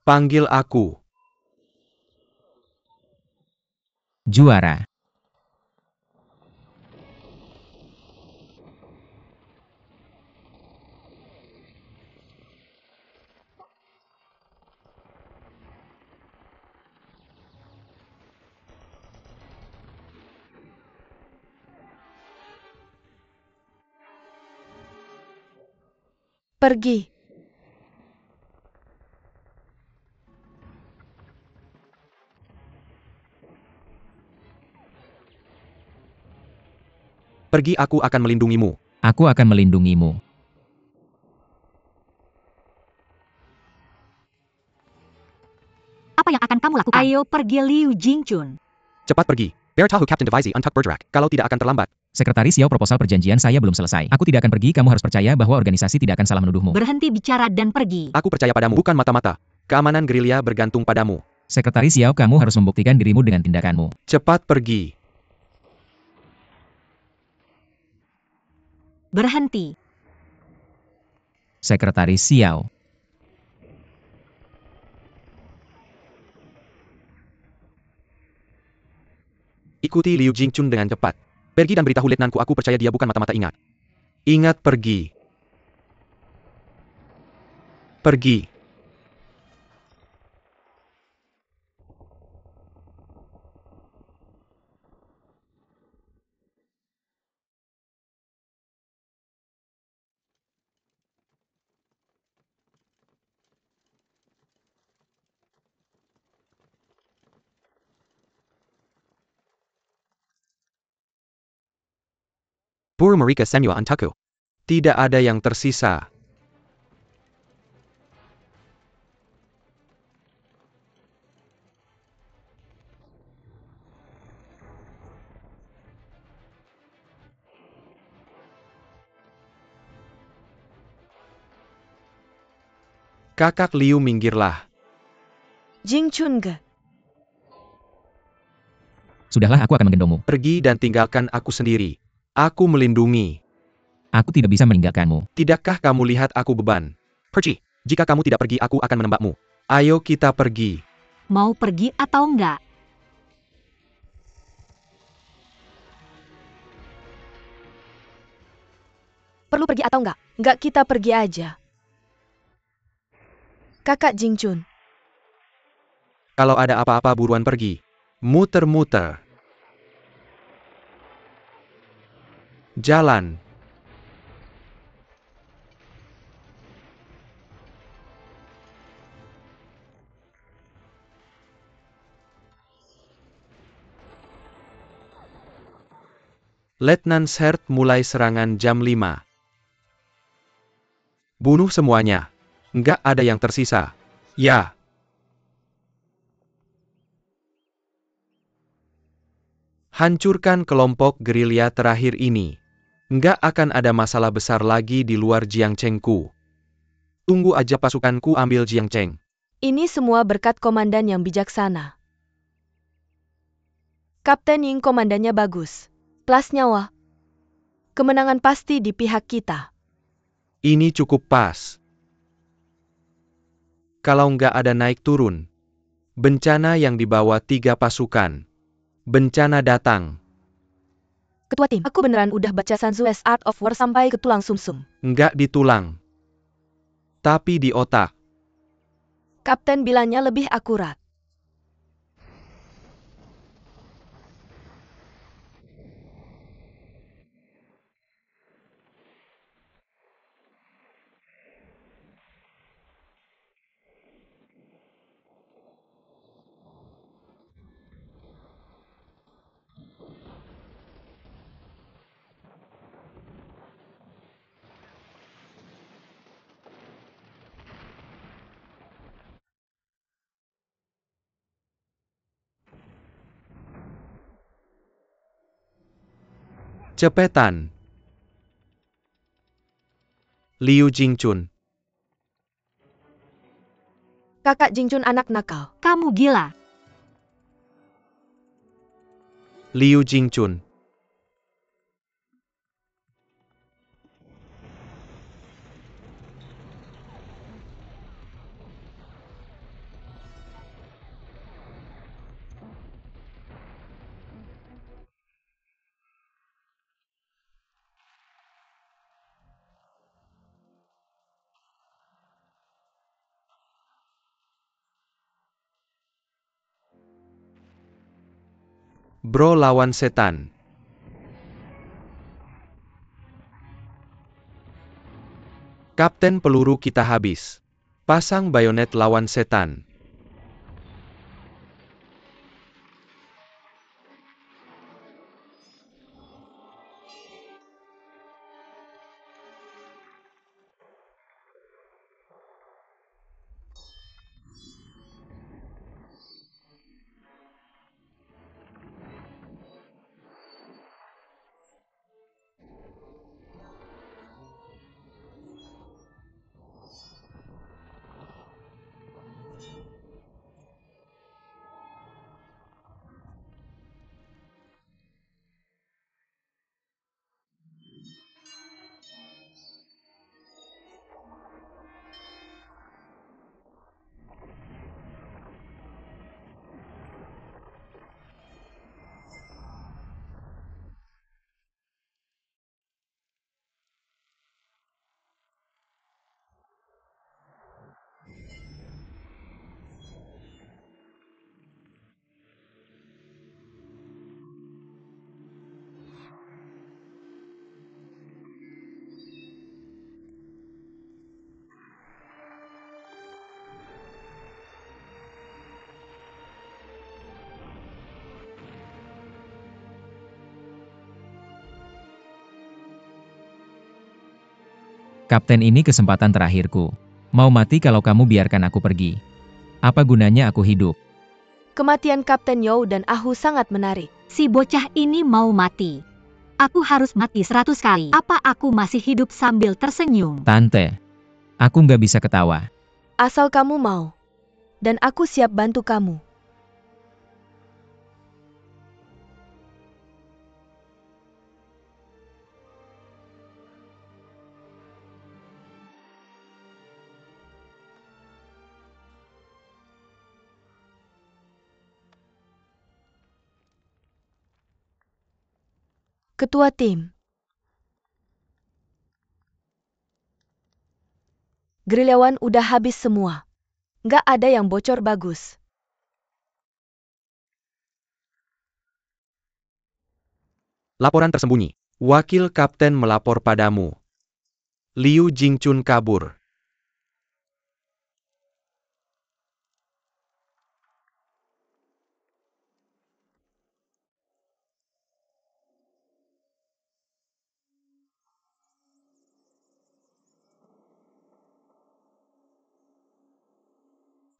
Panggil aku. Juara. Pergi. Pergi, aku akan melindungimu. Aku akan melindungimu. Apa yang akan kamu lakukan? Ayo pergi, Liu Jingchun. Cepat pergi. Bear tahu Captain Devisi Untuck Bergerac. Kalau tidak akan terlambat. Sekretaris Xiao, proposal perjanjian saya belum selesai. Aku tidak akan pergi, kamu harus percaya bahwa organisasi tidak akan salah menuduhmu. Berhenti bicara dan pergi. Aku percaya padamu, bukan mata-mata. Keamanan gerilya bergantung padamu. Sekretaris Xiao, kamu harus membuktikan dirimu dengan tindakanmu. Cepat pergi. Berhenti. Sekretaris Xiao. Ikuti Liu Jingchun dengan cepat. Pergi dan beritahu letnanku, aku percaya dia bukan mata-mata, ingat. Ingat, pergi. Pergi. Puru mereka semua untukku. Tidak ada yang tersisa. Kakak Liu, minggirlah. Jingchun ge. Sudahlah, aku akan menggendongmu. Pergi dan tinggalkan aku sendiri. Aku melindungi. Aku tidak bisa meninggalkanmu. Tidakkah kamu lihat aku beban? Pergi. Jika kamu tidak pergi, aku akan menembakmu. Ayo kita pergi. Mau pergi atau enggak? Perlu pergi atau enggak? Enggak, kita pergi aja. Kakak Jingchun. Kalau ada apa-apa buruan pergi. Muter-muter. Jalan. Letnan Shert mulai serangan jam 5. Bunuh semuanya. Nggak ada yang tersisa. Ya. Hancurkan kelompok gerilya terakhir ini. Nggak akan ada masalah besar lagi di luar Jiangchengku. Tunggu aja pasukanku ambil Jiangcheng. Ini semua berkat komandan yang bijaksana. Kapten Ying, komandannya bagus. Plus nyawa. Kemenangan pasti di pihak kita. Ini cukup pas. Kalau nggak ada naik turun. Bencana yang dibawa 3 pasukan. Bencana datang. Ketua tim, aku beneran udah baca Sun Tzu's Art of War sampai ke tulang sumsum. Nggak di tulang. Tapi di otak. Kapten bilangnya lebih akurat. Cepetan. Liu Jingchun. Kakak Jingchun anak nakal. Kamu gila. Liu Jingchun. Bro lawan setan. Kapten, peluru kita habis. Pasang bayonet lawan setan. Kapten, ini kesempatan terakhirku. Mau mati kalau kamu biarkan aku pergi. Apa gunanya aku hidup? Kematian Kapten You dan Ahu sangat menarik. Si bocah ini mau mati. Aku harus mati 100 kali. Apa aku masih hidup sambil tersenyum? Tante, aku nggak bisa ketawa. Asal kamu mau. Dan aku siap bantu kamu. Ketua tim. Gerilyawan udah habis semua. Nggak ada yang bocor bagus. Laporan tersembunyi. Wakil Kapten melapor padamu. Liu Jingchun kabur.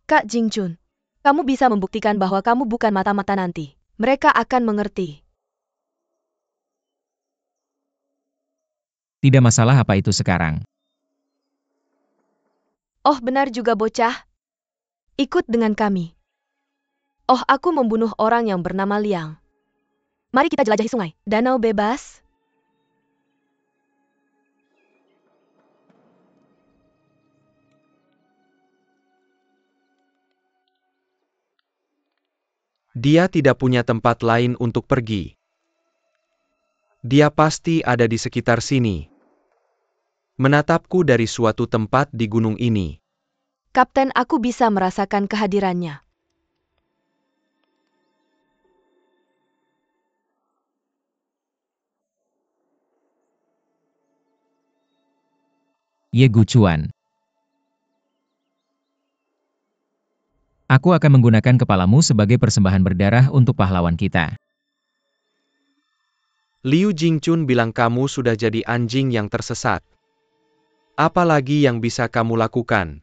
Kak Jingchun, kamu bisa membuktikan bahwa kamu bukan mata-mata nanti. Mereka akan mengerti. Tidak masalah apa itu sekarang. Oh, benar juga bocah. Ikut dengan kami. Oh, aku membunuh orang yang bernama Liang. Mari kita jelajahi sungai. Danau bebas. Dia tidak punya tempat lain untuk pergi. Dia pasti ada di sekitar sini. Menatapku dari suatu tempat di gunung ini. Kapten, aku bisa merasakan kehadirannya. Ye Guchuan. Aku akan menggunakan kepalamu sebagai persembahan berdarah untuk pahlawan kita. Liu Jingchun bilang kamu sudah jadi anjing yang tersesat. Apa lagi yang bisa kamu lakukan?